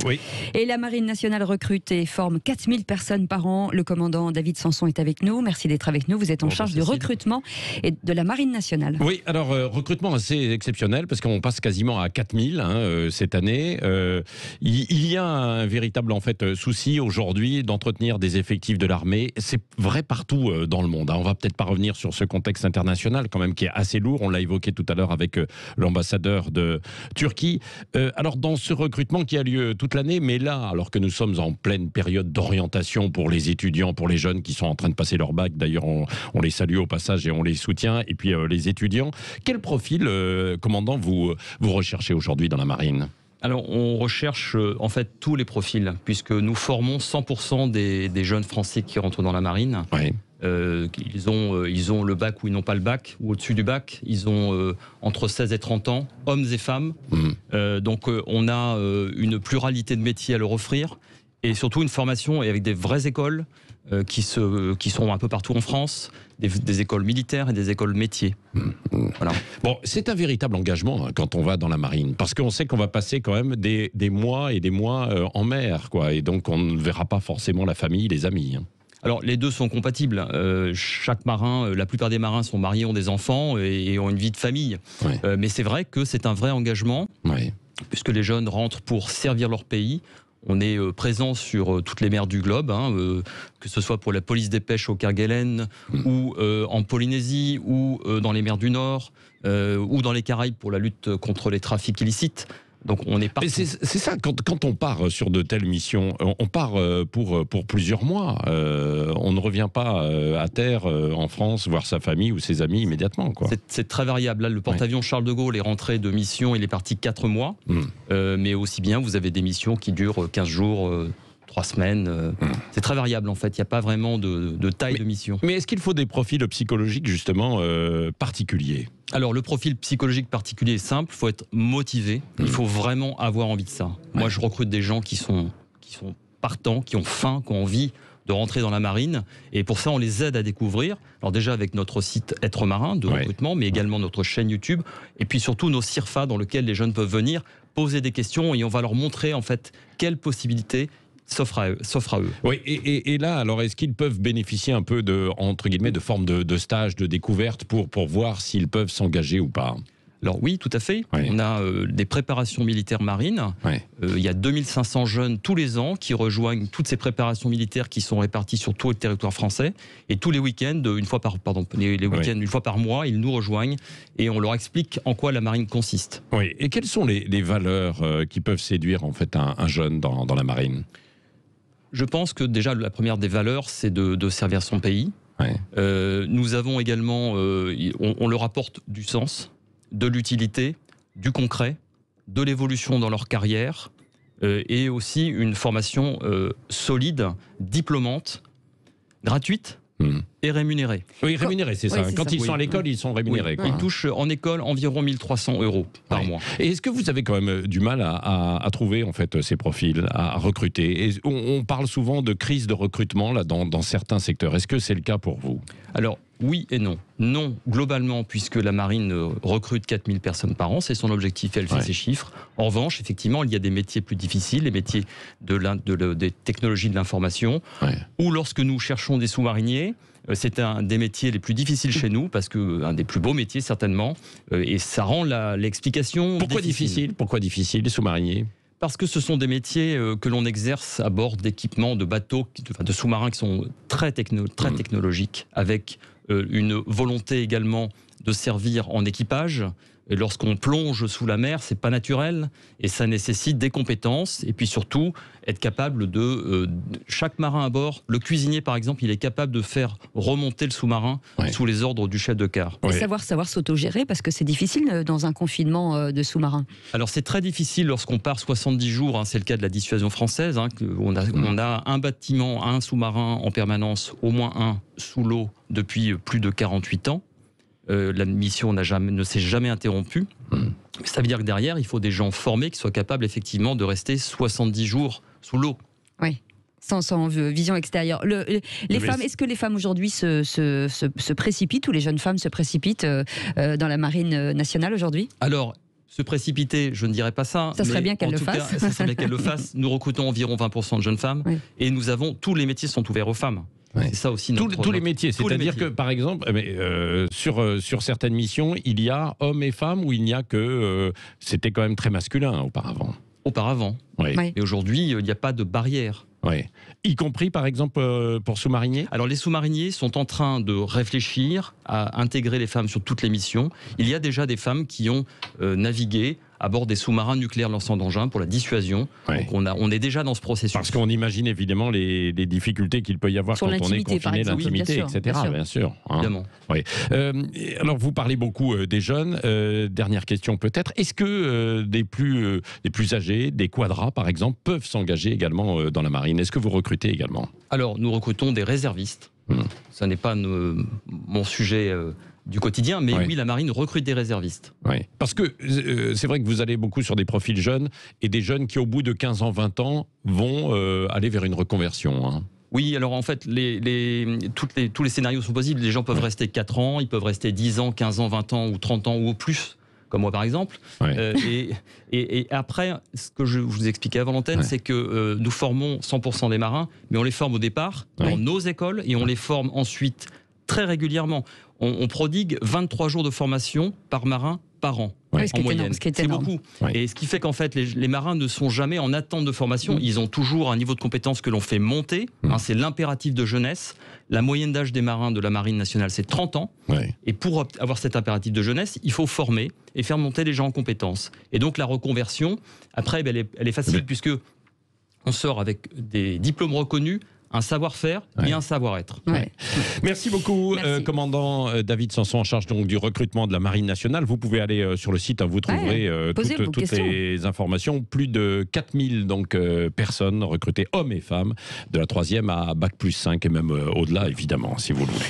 Oui. Et la Marine nationale recrute et forme 4000 personnes par an. Le commandant David Sanson est avec nous. Merci d'être avec nous. Vous êtes en charge du recrutement et de la Marine nationale. Oui, alors recrutement assez exceptionnel parce qu'on passe quasiment à 4000 cette année. Il y a un véritable souci aujourd'hui d'entretenir des effectifs de l'armée. C'est vrai partout dans le monde. On va peut-être pas revenir sur ce contexte international quand même qui est assez lourd. On l'a évoqué tout à l'heure avec l'ambassadeur de Turquie. Alors dans ce recrutement qui a lieu toute l'année, mais là, alors que nous sommes en pleine période d'orientation pour les étudiants, pour les jeunes qui sont en train de passer leur bac, d'ailleurs on les salue au passage et on les soutient, et puis les étudiants, quel profil, commandant, vous recherchez aujourd'hui dans la marine ? Alors, on recherche en fait tous les profils, puisque nous formons 100% des jeunes Français qui rentrent dans la marine. Oui. Ils ont le bac ou ils n'ont pas le bac, ou au-dessus du bac. Ils ont entre 16 et 30 ans, hommes et femmes. Donc, on a une pluralité de métiers à leur offrir, et surtout une formation avec des vraies écoles qui sont un peu partout en France, des écoles militaires et des écoles métiers. Voilà. Bon, c'est un véritable engagement quand on va dans la marine, parce qu'on sait qu'on va passer quand même des mois et des mois en mer, quoi, et donc on ne verra pas forcément la famille, les amis. Alors, les deux sont compatibles. Chaque marin, la plupart des marins sont mariés, ont des enfants et ont une vie de famille. Ouais. Mais c'est vrai que c'est un vrai engagement, puisque les jeunes rentrent pour servir leur pays. On est présent sur toutes les mers du globe, que ce soit pour la police des pêches au Kerguelen, ou en Polynésie, ou dans les mers du Nord, ou dans les Caraïbes pour la lutte contre les trafics illicites. Donc on est partout. C'est ça, quand on part sur de telles missions, on part pour plusieurs mois. On ne revient pas à terre en France voir sa famille ou ses amis immédiatement, quoi. C'est très variable. Là, le porte-avions Charles de Gaulle est rentré de mission, il est parti 4 mois. Mais aussi bien, vous avez des missions qui durent 15 jours, 3 semaines. C'est très variable en fait, il n'y a pas vraiment de taille de mission. Mais est-ce qu'il faut des profils psychologiques justement particuliers ? Alors le profil psychologique particulier est simple, il faut être motivé, il faut vraiment avoir envie de ça. Moi je recrute des gens qui sont partants, qui ont faim, qui ont envie de rentrer dans la marine, et pour ça on les aide à découvrir. Alors déjà avec notre site Être Marin de recrutement, mais également notre chaîne YouTube, et puis surtout nos CIRFA dans lesquels les jeunes peuvent venir poser des questions et on va leur montrer en fait quelles possibilités s'offre à eux. Oui, et là, alors, est-ce qu'ils peuvent bénéficier un peu de, entre guillemets, de forme de stage, de découverte pour voir s'ils peuvent s'engager ou pas ? Alors oui, tout à fait. On a des préparations militaires marines. Il y a 2500 jeunes tous les ans qui rejoignent toutes ces préparations militaires qui sont réparties sur tout le territoire français. Et tous les week-ends, une fois par mois, ils nous rejoignent et on leur explique en quoi la marine consiste. Oui. Et quelles sont les valeurs qui peuvent séduire en fait un jeune dans la marine ? Je pense que déjà la première des valeurs, c'est de servir son pays. Nous avons également, on leur apporte du sens, de l'utilité, du concret, de l'évolution dans leur carrière et aussi une formation solide, diplômante, gratuite et rémunérée. Oui, rémunérée, c'est ça. Quand ils sont à l'école, ils sont rémunérés. Ils touchent en école environ 1 300 € par mois. Et est-ce que vous avez quand même du mal à trouver en fait ces profils, à recruter ? Et on parle souvent de crise de recrutement là, dans certains secteurs. Est-ce que c'est le cas pour vous ? Alors, oui et non. Non, globalement, puisque la marine recrute 4000 personnes par an, c'est son objectif, elle fait ses chiffres. En revanche, effectivement, il y a des métiers plus difficiles, les métiers des technologies de l'information, ou lorsque nous cherchons des sous-mariniers, c'est un des métiers les plus difficiles chez nous, parce que un des plus beaux métiers certainement, et ça rend l'explication difficile. Pourquoi difficile, les sous-mariniers ? Parce que ce sont des métiers que l'on exerce à bord d'équipements, de bateaux, de sous-marins qui sont très technologiques, avec une volonté également de servir en équipage. Et lorsqu'on plonge sous la mer, c'est pas naturel et ça nécessite des compétences et puis surtout être capable chaque marin à bord, le cuisinier par exemple, il est capable de faire remonter le sous-marin sous les ordres du chef de quart. Et savoir s'autogérer parce que c'est difficile dans un confinement de sous-marin. Alors c'est très difficile lorsqu'on part 70 jours, c'est le cas de la dissuasion française, on a un bâtiment, un sous-marin en permanence, au moins un sous l'eau depuis plus de 48 ans. La mission ne s'est jamais interrompue. Ça veut dire que derrière, il faut des gens formés qui soient capables effectivement de rester 70 jours sous l'eau. Oui, sans vision extérieure. Est-ce que les femmes aujourd'hui se précipitent, ou les jeunes femmes se précipitent dans la marine nationale aujourd'hui ? Alors, se précipiter, je ne dirais pas ça. Ça serait bien qu'elle le fasse. Ça serait bien qu'elle le fasse. Nous recrutons environ 20% de jeunes femmes et nous avons tous les métiers sont ouverts aux femmes. C'est ça aussi tous les métiers, c'est-à-dire que par exemple, sur certaines missions, il y a hommes et femmes ou il n'y a que c'était quand même très masculin auparavant. Oui. Et aujourd'hui, il n'y a pas de barrière. Oui. Y compris, par exemple, pour sous-mariniers ? Alors, les sous-mariniers sont en train de réfléchir à intégrer les femmes sur toutes les missions. Il y a déjà des femmes qui ont navigué à bord des sous-marins nucléaires lançants d'engins pour la dissuasion. Donc on est déjà dans ce processus. Parce qu'on imagine évidemment les difficultés qu'il peut y avoir sur quand on est confiné, l'intimité, etc. Bien sûr. Évidemment. Oui. Alors, vous parlez beaucoup des jeunes. Dernière question peut-être. Est-ce que des plus âgés, des quadras par exemple, peuvent s'engager également dans la marine ? Est-ce que vous recrutez également ? Alors, nous recrutons des réservistes. Ça n'est pas mon sujet du quotidien, mais oui, la marine recrute des réservistes. Oui, parce que c'est vrai que vous allez beaucoup sur des profils jeunes et des jeunes qui, au bout de 15 ans, 20 ans, vont aller vers une reconversion. Hein. Oui, alors en fait, tous les scénarios sont possibles. Les gens peuvent rester 4 ans, ils peuvent rester 10 ans, 15 ans, 20 ans ou 30 ans ou au plus, comme moi par exemple. Et après, ce que je vous expliquais avant l'antenne, c'est que nous formons 100% des marins, mais on les forme au départ dans nos écoles et on les forme ensuite très régulièrement. On prodigue 23 jours de formation par marin par an, en moyenne. C'est beaucoup. Et ce qui fait qu'en fait, les marins ne sont jamais en attente de formation. Ils ont toujours un niveau de compétence que l'on fait monter. C'est l'impératif de jeunesse. La moyenne d'âge des marins de la Marine nationale, c'est 30 ans. Et pour avoir cet impératif de jeunesse, il faut former et faire monter les gens en compétences. Et donc la reconversion, après, elle est facile puisque on sort avec des diplômes reconnus, un savoir-faire et un savoir-être. Merci beaucoup, commandant David Sanson, en charge donc du recrutement de la Marine nationale. Vous pouvez aller sur le site, vous trouverez toutes les informations. Plus de 4000 personnes recrutées, hommes et femmes, de la 3e à Bac+5 et même au-delà, évidemment, si vous le voulez.